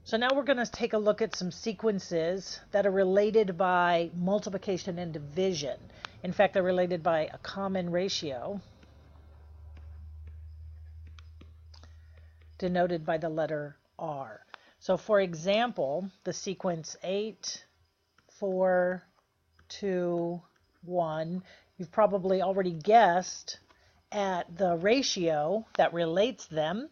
So now we're going to take a look at some sequences that are related by multiplication and division. In fact, they're related by a common ratio, denoted by the letter R. So for example, the sequence 8, 4, 2, 1, you've probably already guessed at the ratio that relates them.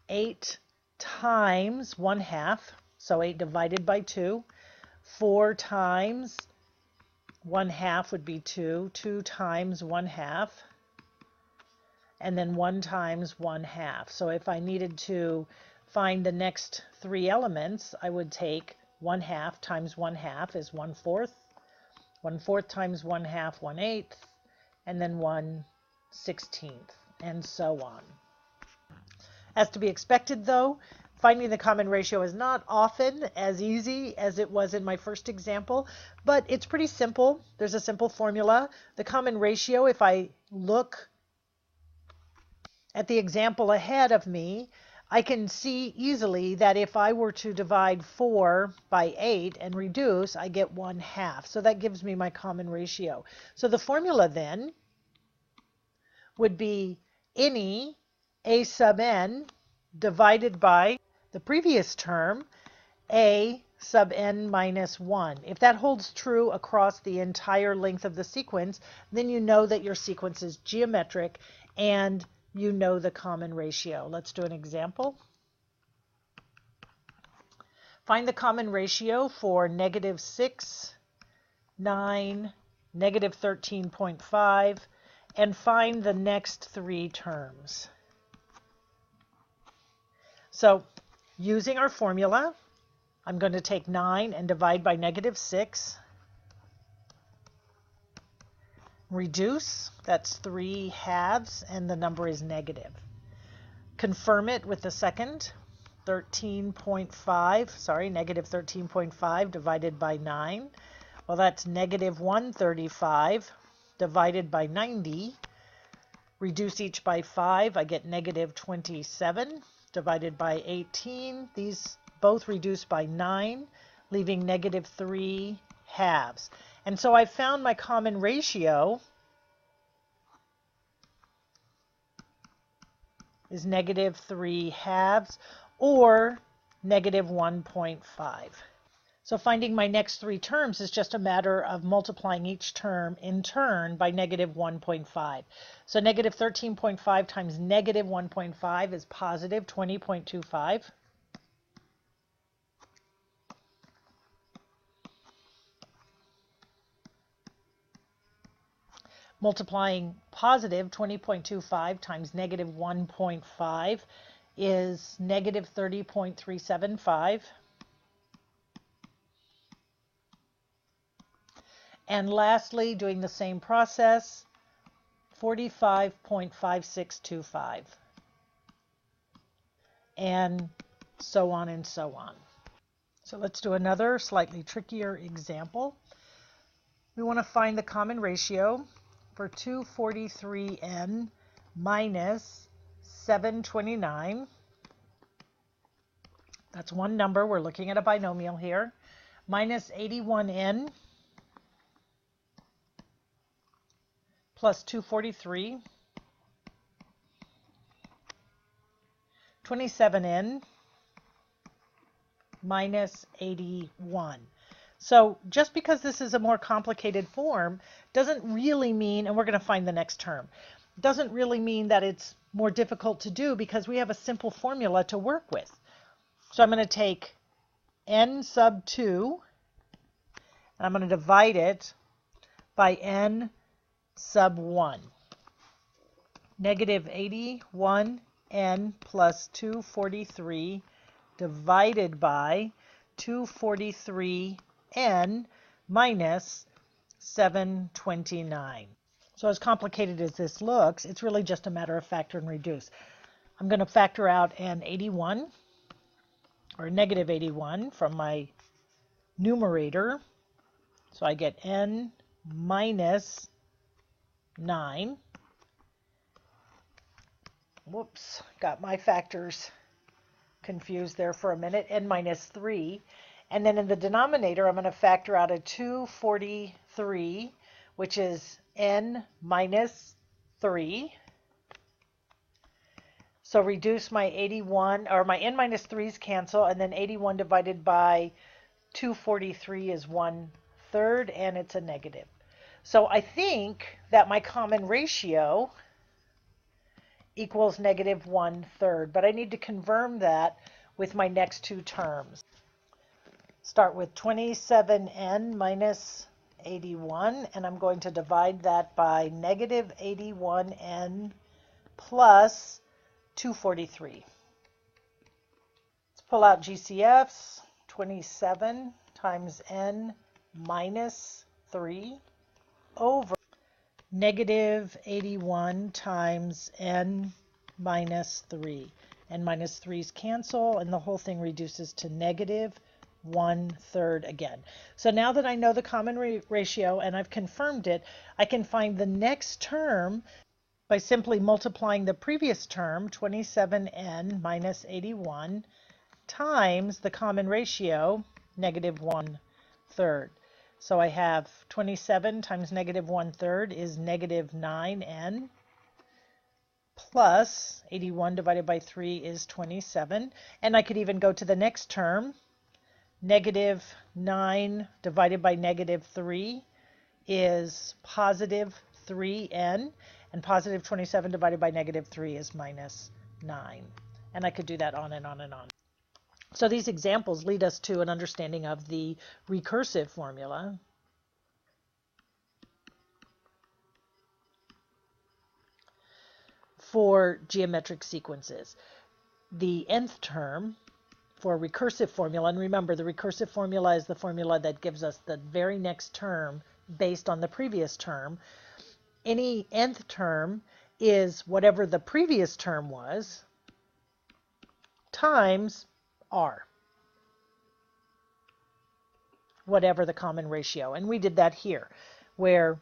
8 times 1/2, so 8 divided by 2. 4 times 1/2 would be 2. 2 times 1/2. And then 1 times 1/2. So if I needed to find the next three elements, I would take 1/2 times 1/2 is 1/4. 1/4 times 1/2, 1/8, and then 1/16, and so on. As to be expected, though, finding the common ratio is not often as easy as it was in my first example, but it's pretty simple. There's a simple formula. The common ratio, if I look at the example ahead of me, I can see easily that if I were to divide 4 by 8 and reduce, I get 1/2. So that gives me my common ratio. So the formula then would be any a sub n divided by the previous term, a sub n minus 1. If that holds true across the entire length of the sequence, then you know that your sequence is geometric and you know the common ratio. Let's do an example. Find the common ratio for -6, 9, -13.5, and find the next three terms. So using our formula, I'm going to take 9 and divide by -6. Reduce, that's 3/2, and the number is negative. Confirm it with the second, 13.5 divided by 9. Well, that's -135 divided by 90. Reduce each by 5, I get -27 divided by 18. These both reduce by 9, leaving -3/2. And so I found my common ratio is -3/2 or -1.5. So finding my next three terms is just a matter of multiplying each term in turn by -1.5. So -13.5 times -1.5 is positive 20.25. Multiplying positive 20.25 times -1.5 is -30.375. And lastly, doing the same process, 45.5625. And so on and so on. So let's do another slightly trickier example. We want to find the common ratio for 243n minus 729. That's one number. We're looking at a binomial here. Minus 81n plus 243. 27n minus 81. So just because this is a more complicated form doesn't really mean, and we're going to find the next term, doesn't really mean that it's more difficult to do because we have a simple formula to work with. So I'm going to take n sub 2, and I'm going to divide it by n sub 1. -81n plus 243 divided by 243n minus 729. So as complicated as this looks, it's really just a matter of factor and reduce. I'm going to factor out an 81 or -81 from my numerator. So I get n minus 9. Whoops, got my factors confused there for a minute, n minus 3. And then in the denominator, I'm going to factor out a 243, which is n minus 3. So reduce my 81, or my n minus 3's cancel, and then 81 divided by 243 is 1/3, and it's a negative. So I think that my common ratio equals negative 1/3, but I need to confirm that with my next two terms. Start with 27n minus 81, and I'm going to divide that by negative 81n plus 243. Let's pull out GCFs. 27 times n minus 3 over negative 81 times n minus 3. N minus 3's cancel, and the whole thing reduces to negative 1/3 again. So now that I know the common ratio and I've confirmed it, I can find the next term by simply multiplying the previous term, 27n minus 81, times the common ratio, negative 1/3. So I have 27 times negative 1/3 is negative 9n, plus 81 divided by 3 is 27. And I could even go to the next term. Negative 9 divided by negative 3 is positive 3n, and positive 27 divided by negative 3 is minus 9. And I could do that on and on and on. So these examples lead us to an understanding of the recursive formula. For geometric sequences. The nth term for recursive formula, and remember the recursive formula is the formula that gives us the very next term based on the previous term. Any nth term is whatever the previous term was times r, whatever the common ratio. And we did that here, where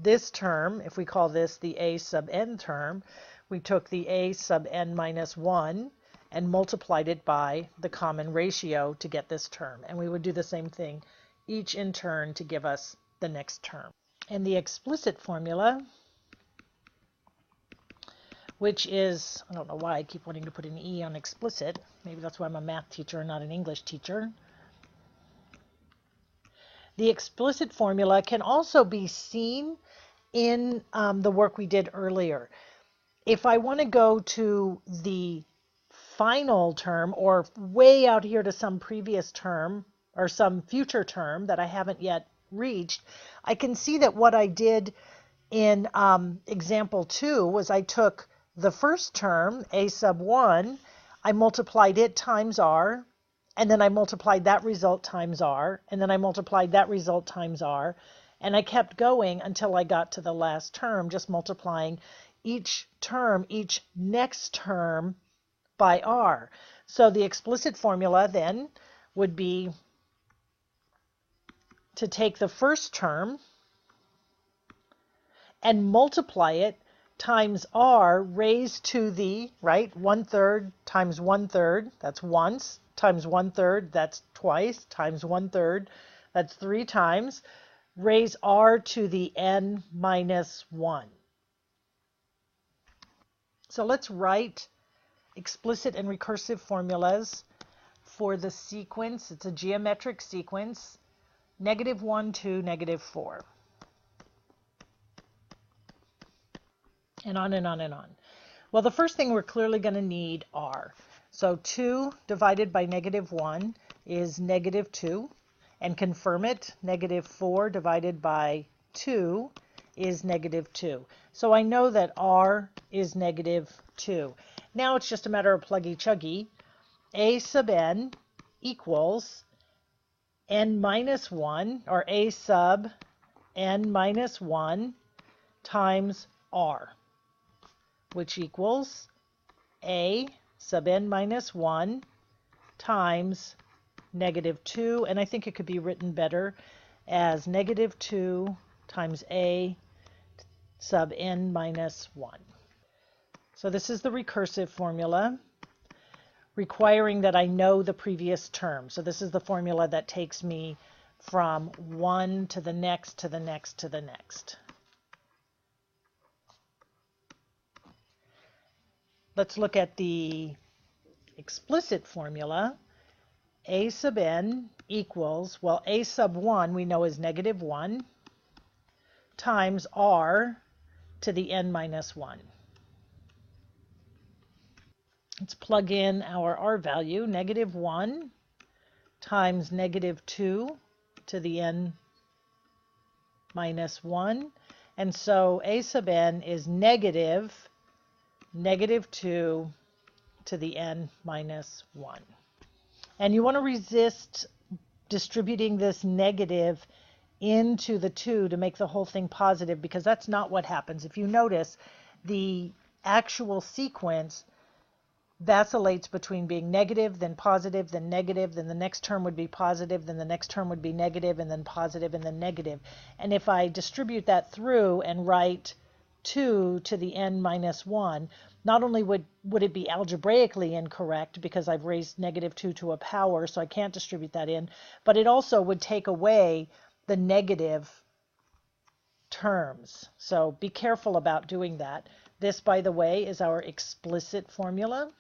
this term, if we call this the a sub n term, we took the a sub n minus 1 and multiplied it by the common ratio to get this term. And we would do the same thing each in turn to give us the next term. And the explicit formula, which is, I don't know why I keep wanting to put an E on explicit. Maybe that's why I'm a math teacher and not an English teacher. The explicit formula can also be seen in the work we did earlier. If I want to go to the final term or way out here to some previous term or some future term that I haven't yet reached, I can see that what I did in example 2 was I took the first term, a sub 1, I multiplied it times r, and then I multiplied that result times r, and then I multiplied that result times r, and I kept going until I got to the last term, just multiplying each term, each next term by r. So the explicit formula then would be to take the first term and multiply it times r raised to the, right, 1/3 times 1/3, that's once, times 1/3, that's twice, times 1/3, that's 3 times, raise r to the n minus 1. So let's write explicit and recursive formulas for the sequence. It's a geometric sequence, -1 to -4. And on and on and on. Well, the first thing we're clearly going to need r. So 2 divided by -1 is -2. And confirm it, -4 divided by 2 is -2. So I know that r is -2. Now it's just a matter of pluggy-chuggy. A sub n equals n minus 1, or a sub n minus 1 times r, which equals a sub n minus 1 times -2, and I think it could be written better as -2 times a sub n minus 1. So this is the recursive formula. requiring that I know the previous term. So this is the formula that takes me from one to the next, to the next, to the next. Let's look at the explicit formula. A sub n equals, well, a sub 1 we know is negative 1 times r to the n minus 1. Let's plug in our r value, negative 1 times negative 2 to the n minus 1. And so a sub n is negative 2 to the n minus 1. And you want to resist distributing this negative into the 2 to make the whole thing positive, because that's not what happens. If you notice, the actual sequence vacillates between being negative, then positive, then negative, then the next term would be positive, then the next term would be negative, and then positive, and then negative. And if I distribute that through and write 2 to the n minus 1, not only would it be algebraically incorrect because I've raised negative 2 to a power, so I can't distribute that in, but it also would take away the negative terms. So be careful about doing that. This, by the way, is our explicit formula.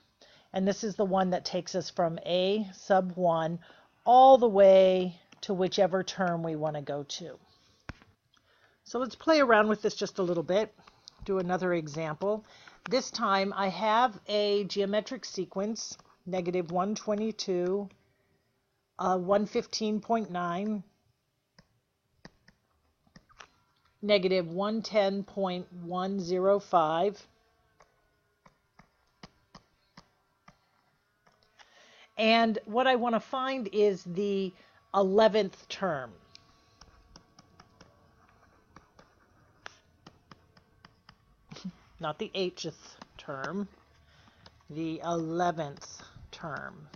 And this is the one that takes us from a sub 1 all the way to whichever term we want to go to. So let's play around with this just a little bit. Do another example. This time I have a geometric sequence, negative 122, 115.9, negative 110.105, and what I want to find is the 11th term. Not the 8th term, the 11th term.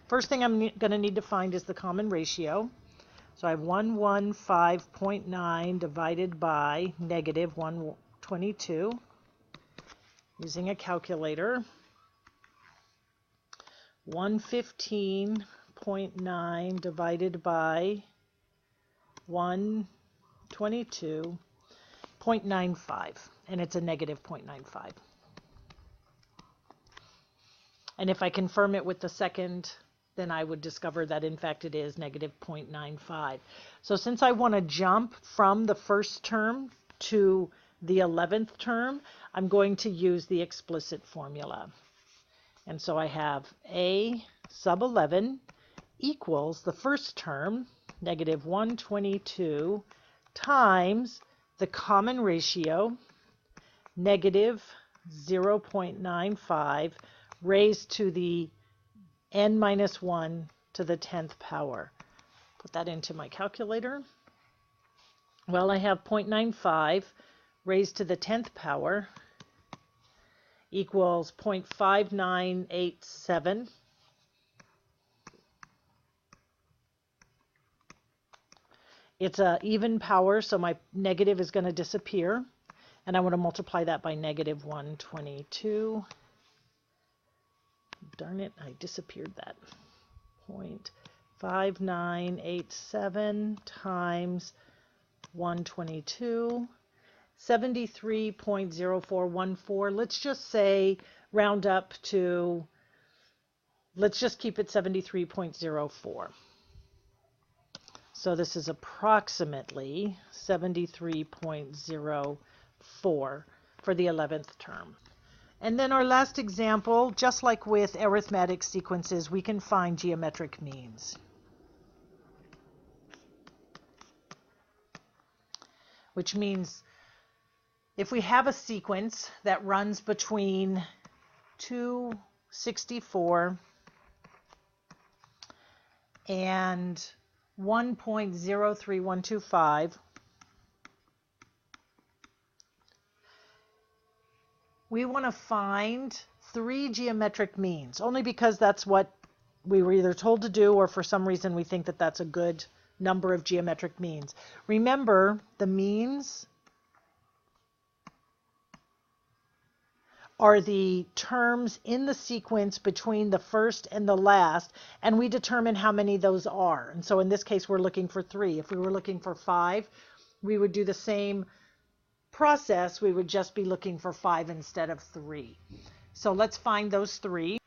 First thing I'm going to need to find is the common ratio. So I have 115.9 divided by negative 122 using a calculator. 115.9 divided by 122.95, and it's a negative 0.95. And if I confirm it with the second, then I would discover that in fact it is negative 0.95. So since I want to jump from the first term to the 11th term, I'm going to use the explicit formula. And so I have a sub 11 equals the first term, negative 122, times the common ratio, negative 0.95, raised to the n minus 1 to the 10th power. Put that into my calculator. Well, I have 0.95 raised to the 10th power equals 0.5987. It's an even power, so my negative is going to disappear. And I want to multiply that by negative 122. Darn it, I disappeared that. 0.5987 times 122. 73.0414. Let's just say round up to, let's just keep it 73.04. So this is approximately 73.04 for the 11th term. And then our last example, just like with arithmetic sequences, we can find geometric means. Which means if we have a sequence that runs between 264 and 1.03125, we want to find 3 geometric means, only because that's what we were either told to do or for some reason we think that that's a good number of geometric means. Remember, the means are the terms in the sequence between the first and the last, and we determine how many those are. And so in this case, we're looking for 3. If we were looking for 5, we would do the same process. We would just be looking for 5 instead of 3. So let's find those 3.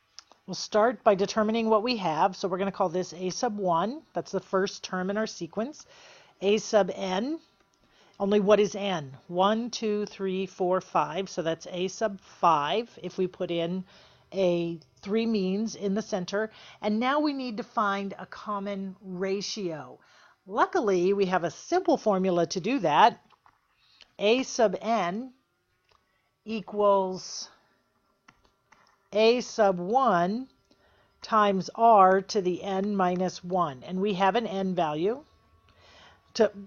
We'll start by determining what we have. So we're going to call this a sub 1. That's the first term in our sequence. A sub n. Only what is n? 1, 2, 3, 4, 5. So that's a sub 5 if we put in a 3 means in the center. And now we need to find a common ratio. Luckily, we have a simple formula to do that. A sub n equals a sub 1 times r to the n minus 1. And we have an n value.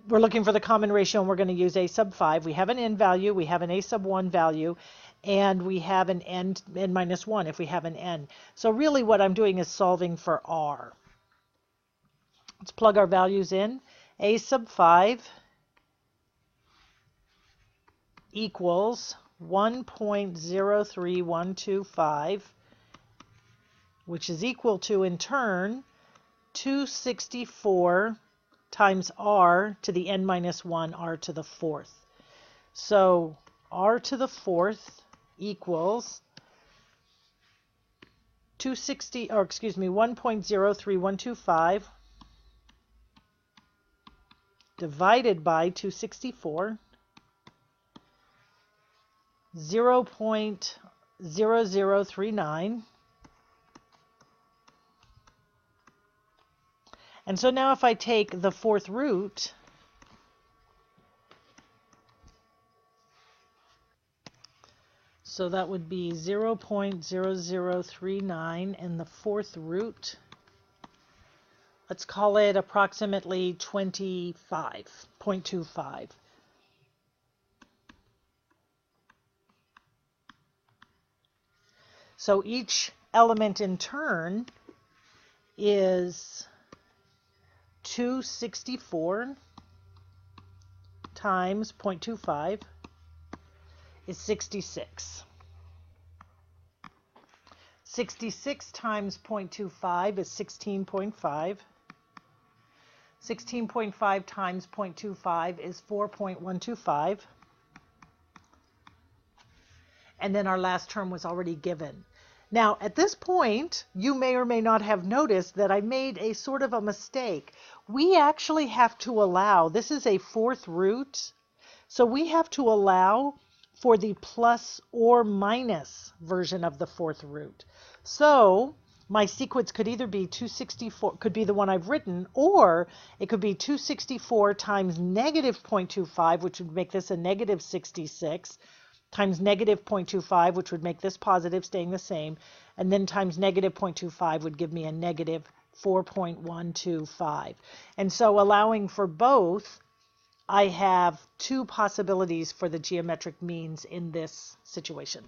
We're looking for the common ratio, and we're going to use a sub 5. We have an n value, we have an a sub 1 value, and we have an n minus 1 if we have an n. So really what I'm doing is solving for r. Let's plug our values in. A sub 5 equals 1.03125, which is equal to, in turn, 264 times r to the n minus 1, r to the 4th. So r to the 4th equals 1.03125 divided by 264, 0.0039. And so now if I take the 4th root, so that would be 0.0039 and the 4th root, let's call it approximately 25.25. So each element in turn is 264 times 0.25 is 66. 66 times 0.25 is 16.5. 16.5 times 0.25 is 4.125. And then our last term was already given. Now, at this point, you may or may not have noticed that I made a sort of a mistake. We actually have to allow, this is a 4th root, so we have to allow for the plus or minus version of the 4th root. So my sequence could either be 264, could be the one I've written, or it could be 264 times negative 0.25, which would make this a negative 66, times negative 0.25, which would make this positive, staying the same, and then times negative 0.25 would give me a negative 4.125. And so allowing for both, I have 2 possibilities for the geometric means in this situation.